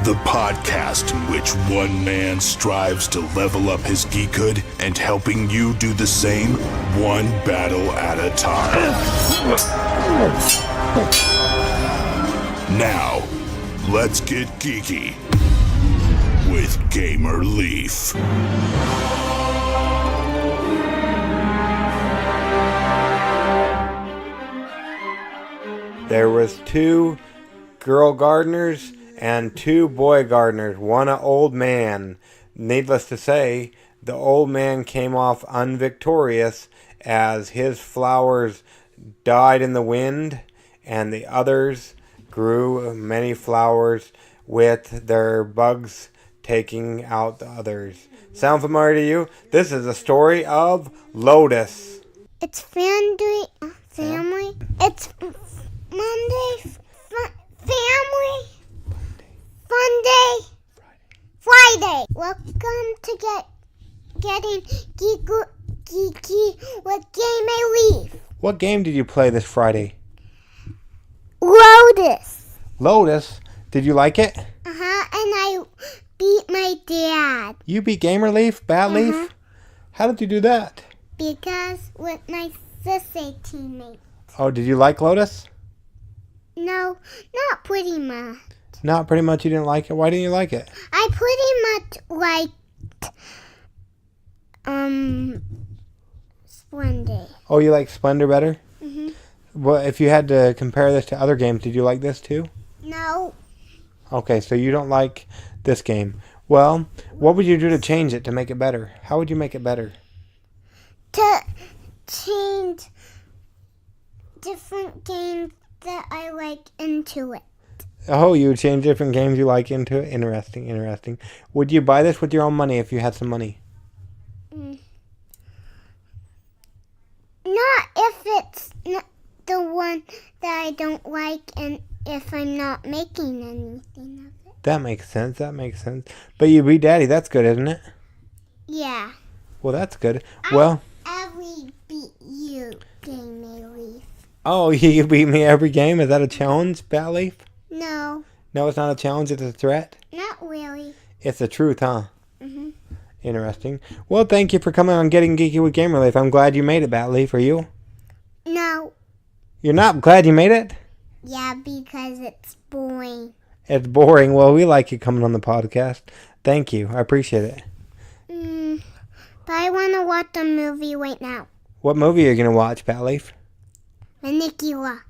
The podcast in which one man strives to level up his geekhood and helping you do the same, one battle at a time. Now, let's get geeky with Gamer Leaf. There was 2 girl gardeners and 2 boy gardeners, one an old man. Needless to say, the old man came off unvictorious as his flowers died in the wind, and the others grew many flowers with their bugs taking out the others. Sound familiar to you? This is the story of Lotus. It's Funday family. It's Monday family. Funday Friday. Welcome to getting geeky with Gamer Leaf. What game did you play this Friday? Lotus. Lotus? Did you like it? And I beat my dad. You beat Gamer Leaf? Bad Leaf? How did you do that? Because with my sister teammate. Oh, did you like Lotus? No, not pretty much. Not pretty much. You didn't like it? Why didn't you like it? I pretty much liked Funday. Oh, you like Splendor better? Mm-hmm. Well, if you had to compare this to other games, did you like this too? No. Okay, so you don't like this game. Well, what would you do to change it to make it better? How would you make it better? To change different games that I like into it. Oh, you would change different games you like into it? Interesting. Would you buy this with your own money if you had some money? Not if it's not the one that I don't like and if I'm not making anything of it. That makes sense. But you beat Daddy. That's good, isn't it? Yeah. Well, that's good. Well, I beat you, Gamer Leaf. oh, you beat me every game? Is that a challenge, Bat Leaf? No, No, it's not a challenge. It's a threat? not really. It's the truth, huh? Mm-hmm. Interesting. Well, thank you for coming on Getting Geeky with Gamer Leaf. I'm glad you made it, Bat Leaf. Are you? No. You're not glad you made it? Yeah, because it's boring. It's boring. Well, we like you coming on the podcast. Thank you. I appreciate it. But I want to watch a movie right now. What movie are you going to watch, Bat Leaf? Manicula.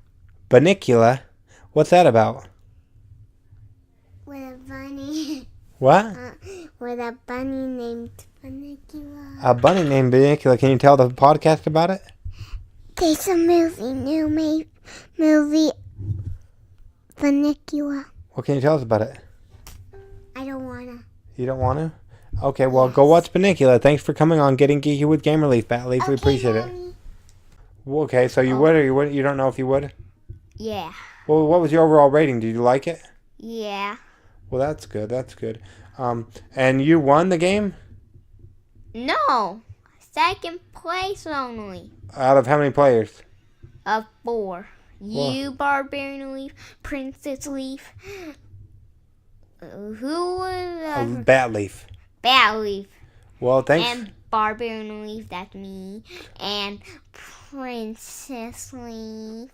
Banicula? What's that about? With a bunny. What? With a bunny named Manicula. A bunny named Banicula. Can you tell the podcast about it? There's a movie, movie, Manicula. What can you tell us about it? I don't wanna. You don't want to? Okay, well, go watch Banicula. Thanks for coming on Getting Geeky with Gamer Leaf, Bat Leaf. We appreciate it. Well, okay, so you would or you wouldn't? You don't know if you would? Yeah. Well, what was your overall rating? Did you like it? Yeah. Well, that's good. And you won the game? No, second place only. Out of how many players? Of 4. You, Barbarian Leaf, Princess Leaf. Who was Bat Leaf. Bat Leaf. Well, thanks. And Barbarian Leaf, that's me. And Princess Leaf.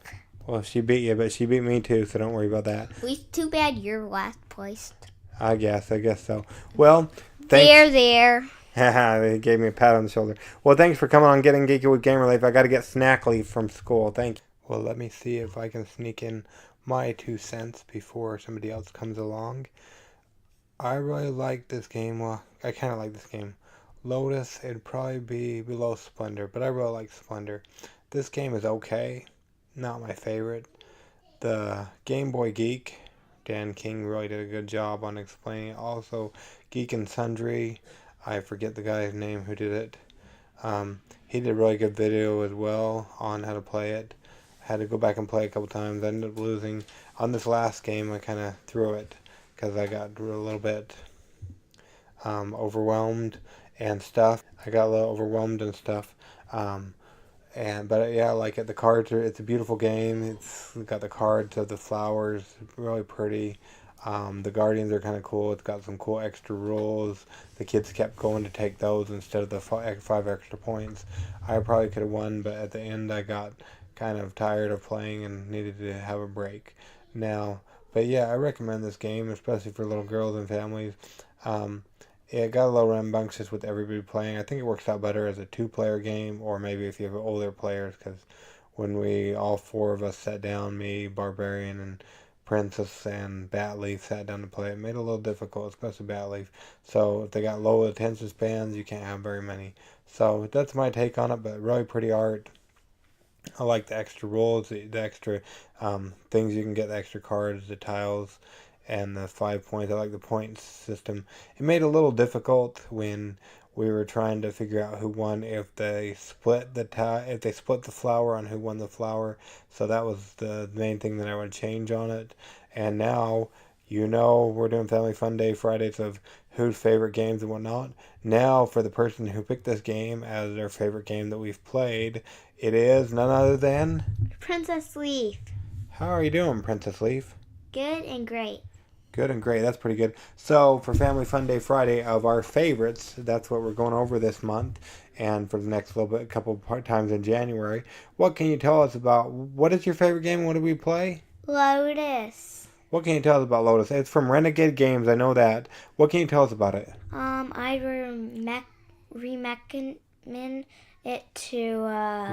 Well, she beat you, but she beat me too, so don't worry about that. It's too bad you're last place. I guess so. Well, thanks. There. They gave me a pat on the shoulder. Well, thanks for coming on Getting Geeky with Gamer Leaf. I got to get snack leave from school. Thank you. Well, let me see if I can sneak in my 2 cents before somebody else comes along. I really like this game. Well, I kind of like this game. Lotus, it'd probably be below Splendor, but I really like Splendor. This game is okay. Not my favorite. The Game Boy Geek, Dan King really did a good job on explaining it. Also, Geek and Sundry, I forget the guy's name who did it. He did a really good video as well on how to play it. I had to go back and play a couple times. I ended up losing. On this last game, I kind of threw it because I got a little bit overwhelmed and stuff. But yeah, I like it. The cards it's a beautiful game. It's got the cards of the flowers, really pretty. The Guardians are kind of cool. It's got some cool extra rules. The kids kept going to take those instead of the 5 extra points. I probably could have won, but at the end I got kind of tired of playing and needed to have a break. Now, but yeah, I recommend this game, especially for little girls and families. It got a little rambunctious with everybody playing. I think it works out better as a 2-player game, or maybe if you have older players, because when we, all 4 of us sat down, me, Barbarian, and Princess, and Batleaf sat down to play, it made it a little difficult, especially Batleaf. So if they got low attention spans, you can't have very many. So that's my take on it, but really pretty art. I like the extra rules, the extra things you can get, the extra cards, the tiles, and the 5 points. I like the points system. It made it a little difficult when we were trying to figure out who won if they split the flower on who won the flower. So that was the main thing that I would change on it. And now, we're doing Family Fun Day Fridays of whose favorite games and whatnot. Now, for the person who picked this game as their favorite game that we've played, it is none other than Princess Leaf. How are you doing, Princess Leaf? Good and great. Good and great. That's pretty good. So, for Family Fun Day Friday, of our favorites, that's what we're going over this month, and for the next couple times in January. What can you tell us about? What is your favorite game? What did we play? Lotus. What can you tell us about Lotus? It's from Renegade Games. I know that. What can you tell us about it? I recommend it to.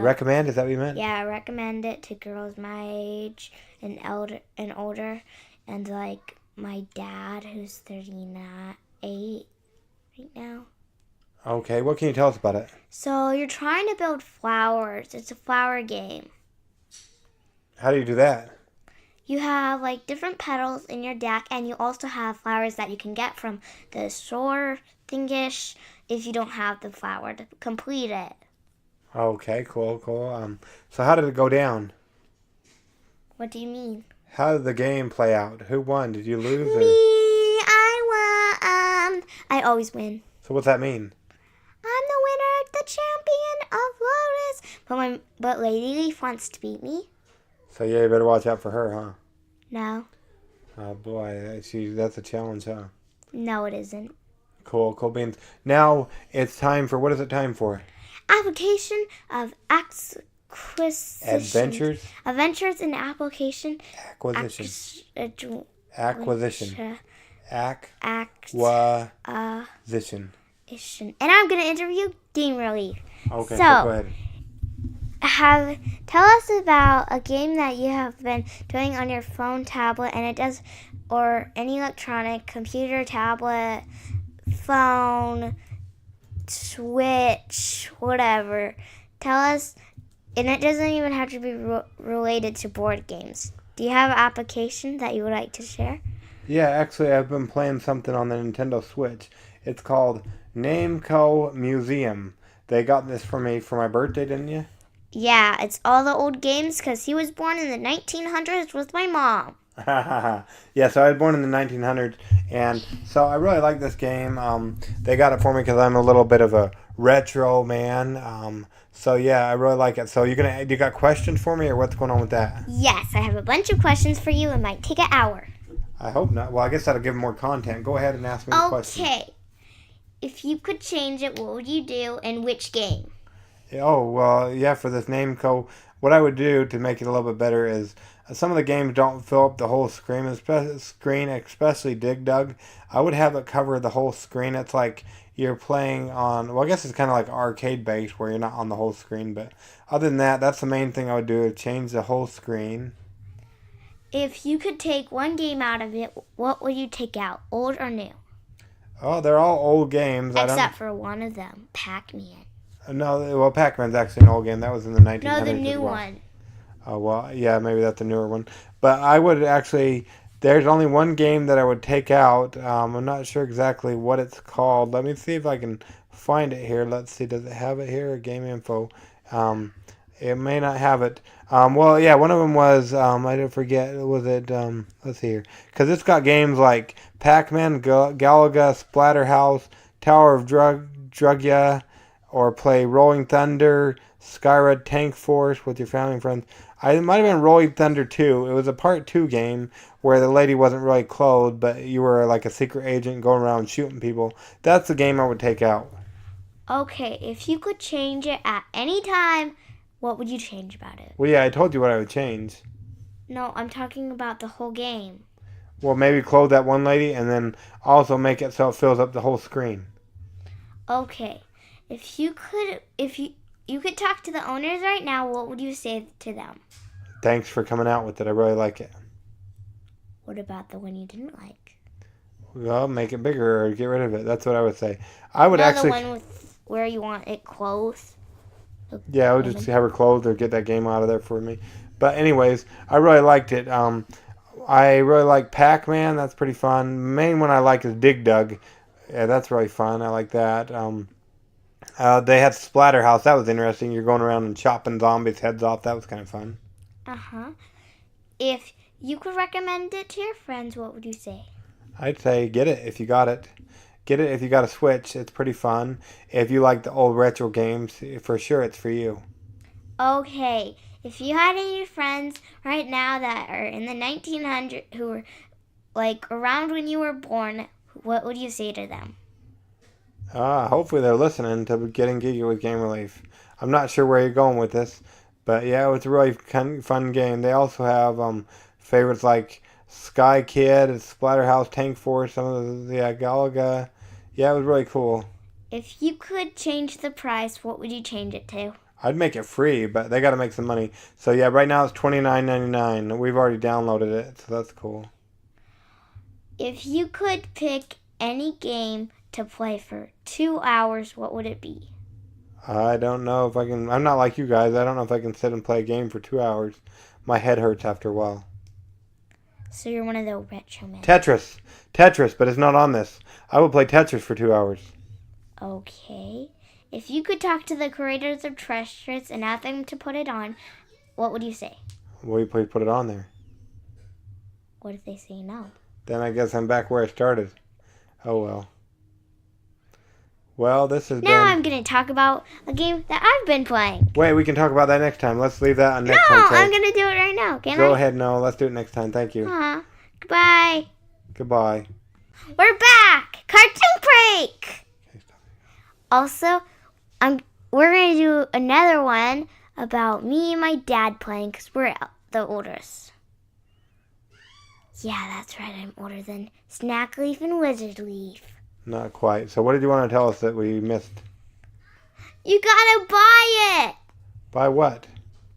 Recommend? Is that what you meant? Yeah, I recommend it to girls my age and older, and like my dad, who's 38 right now. Okay, what can you tell us about it? So you're trying to build flowers. It's a flower game. How do you do that? You have like different petals in your deck, and you also have flowers that you can get from the store thingish if you don't have the flower to complete it. Okay, cool. So how did it go down? What do you mean? How did the game play out? Who won? Did you lose? Me, I won. I always win. So what's that mean? I'm the winner, the champion of Lotus. But Lady Leaf wants to beat me. So yeah, you better watch out for her, huh? No. Oh boy, that's a challenge, huh? No, it isn't. Cool beans. Now it's time for, what is it time for? Application of Adventures? Adventures in application. Acquisition. Acquisition. And I'm going to interview Dean Relief. Okay, so go ahead. Tell us about a game that you have been doing on your phone, tablet, or any electronic, computer, tablet, phone, Switch, whatever. Tell us, and it doesn't even have to be related to board games. Do you have an application that you would like to share? Yeah, actually, I've been playing something on the Nintendo Switch. It's called Namco Museum. They got this for me for my birthday, didn't you? Yeah, it's all the old games because he was born in the 1900s with my mom. Yeah, so I was born in the 1900s, and so I really like this game. They got it for me because I'm a little bit of a retro man. So yeah, I really like it. So you got questions for me, or what's going on with that? Yes, I have a bunch of questions for you. It might take an hour. I hope not. Well, I guess that'll give more content. Go ahead and ask me the question. Okay. If you could change it, what would you do, and which game? Oh, well, yeah, for this Namco, what I would do to make it a little bit better is some of the games don't fill up the whole screen, especially Dig Dug. I would have it cover the whole screen. It's like you're playing on, well, I guess it's kind of like arcade-based where you're not on the whole screen, but other than that, that's the main thing I would do, change the whole screen. If you could take one game out of it, what would you take out, old or new? Oh, they're all old games. Except for one of them, Pac-Man. No, well, Pac-Man's actually an old game. That was in the 1900s. No, the new as well. one. Oh, well, yeah, maybe that's a newer one. But I would actually, there's only one game that I would take out. I'm not sure exactly what it's called. Let me see if I can find it here. Let's see, does it have it here? Game info. It may not have it. Well, yeah, one of them was, I don't forget, was it, let's see here. Because it's got games like Pac-Man, Galaga, Splatterhouse, Tower of Drugia, or play Rolling Thunder, Skyrim Tank Force with your family and friends. It might have been Rolling Thunder 2. It was a part 2 game where the lady wasn't really clothed, but you were like a secret agent going around shooting people. That's the game I would take out. Okay, if you could change it at any time, what would you change about it? Well, yeah, I told you what I would change. No, I'm talking about the whole game. Well, maybe clothe that one lady and then also make it so it fills up the whole screen. Okay, if you could talk to the owners right now, what would you say to them? Thanks for coming out with it. I really like it. What about the one you didn't like? Well, make it bigger or get rid of it. That's what I would say. I would No, actually... the one with where you want it clothed. Yeah, I would just have her clothed or get that game out of there for me. But anyways, I really liked it. I really like Pac-Man. That's pretty fun. The main one I like is Dig Dug. Yeah, that's really fun. I like that. They had Splatterhouse. That was interesting. You're going around and chopping zombies' heads off. That was kind of fun. Uh-huh. If you could recommend it to your friends, what would you say? I'd say get it if you got it. Get it if you got a Switch. It's pretty fun. If you like the old retro games, for sure it's for you. Okay, if you had any friends right now that are in the 1900s who were like around when you were born, what would you say to them? Hopefully they're listening to Getting Geeky with Game Relief. I'm not sure where you're going with this, but yeah, it's a really fun game. They also have favorites like Sky Kid, Splatterhouse, Tank Force, some of the Galaga. Yeah, it was really cool. If you could change the price, what would you change it to? I'd make it free, but they got to make some money. So yeah, right now it's $29.99. We've already downloaded it, so that's cool. If you could pick any game to play for 2 hours, what would it be? I don't know if I can... I'm not like you guys. I don't know if I can sit and play a game for 2 hours. My head hurts after a while. So you're one of the retro men. Tetris, but it's not on this. I would play Tetris for 2 hours. Okay. If you could talk to the creators of Tetris and ask them to put it on, what would you say? Well, you please put it on there. What if they say no? Then I guess I'm back where I started. Oh well. Well, this has been... Now I'm going to talk about a game that I've been playing. Wait, we can talk about that next time. Let's leave that on next No, time. I'm going to do it right now. Can I? Go ahead, no. Let's do it next time. Thank you. Goodbye. Goodbye. We're back. Cartoon break. Also, we're going to do another one about me and my dad playing because we're the oldest. Yeah, that's right. I'm older than Snack Leaf and Wizard Leaf. Not quite. So what did you want to tell us that we missed? You gotta buy it! Buy what?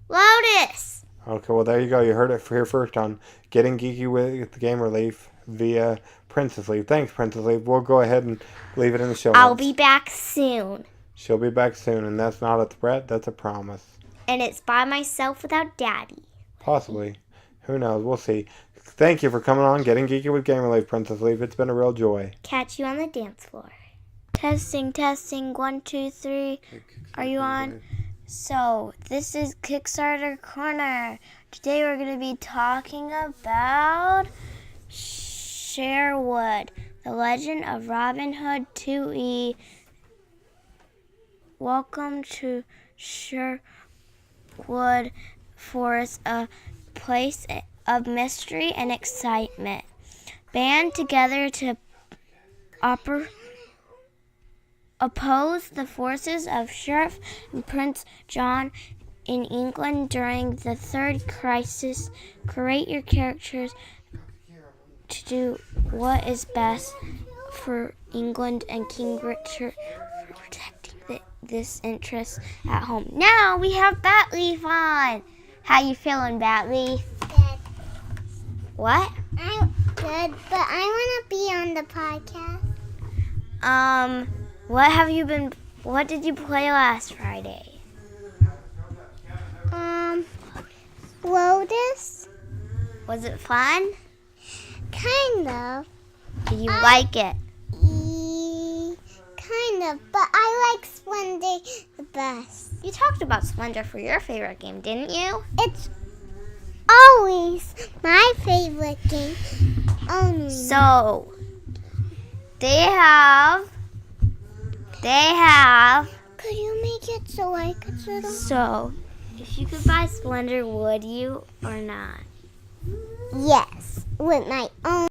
Lotus! Okay, well there you go. You heard it here first on Getting Geeky with the Game Relief via Princess Leaf. Thanks, Princess Leaf. We'll go ahead and leave it in the show notes. I'll be back soon. She'll be back soon, and that's not a threat. That's a promise. And it's by myself without Daddy. Possibly. Who knows? We'll see. Thank you for coming on Getting Geeky with Game Relief, Princess Leaf. It's been a real joy. Catch you on the dance floor. Testing, 1, 2, 3. Are you on? So, this is Kickstarter Corner. Today we're going to be talking about Sherwood, The Legend of Robin Hood 2E. Welcome to Sherwood Forest, a place of mystery and excitement. Band together to oppose the forces of Sheriff and Prince John in England during the Third Crisis. Create your characters to do what is best for England and King Richard for protecting this interest at home. Now we have Batleaf on. How you feeling, Batleaf? Good. What? I'm good, but I want to be on the podcast. What did you play last Friday? Lotus? Was it fun? Kind of. Did you like it? Kind of, but I like Funday the best. You talked about Splendor for your favorite game, didn't you? It's always my favorite game. So, they have. Could you make it so I could sit on? So, If you could buy Splendor, would you or not? Yes, with my own.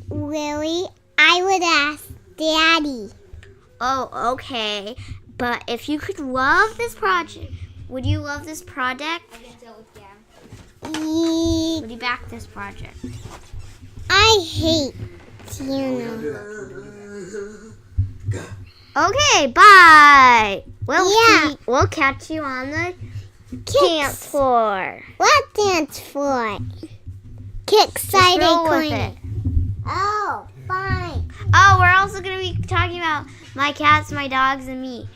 Really, I would ask Daddy. Oh, okay. But if you could love this project, would you love this project? Would you back this project? I hate, Okay, bye. Yeah. We'll catch you on the dance floor. What dance for? Kickstarter Roll with Corner. it. Oh, fine. Oh, we're also going to be talking about my cats, my dogs, and me.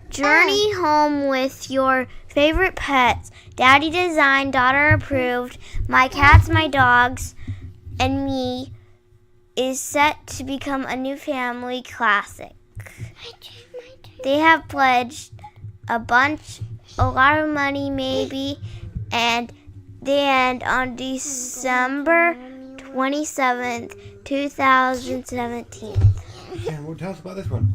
Journey home with your favorite pets. Daddy designed, daughter approved. My cats, my dogs, and me is set to become a new family classic. They have pledged a lot of money maybe, and they end on December 27th, 2017. Sharon, well, tell us about this one.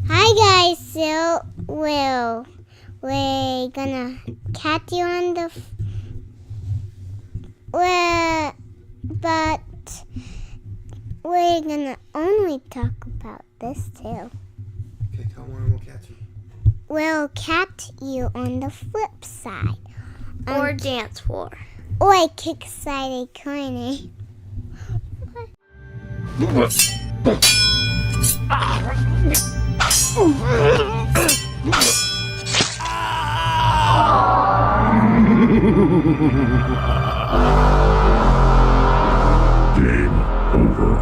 Hi guys, so we're gonna catch you on the but we're gonna only talk about this too. Okay, tell one and we'll catch you. We'll catch you on the flip side. Or dance floor. Or Kickstarter Corner. Game over.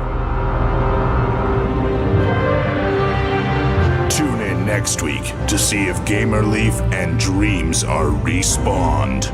Tune in next week to see if Gamer Leaf and Dreams are respawned.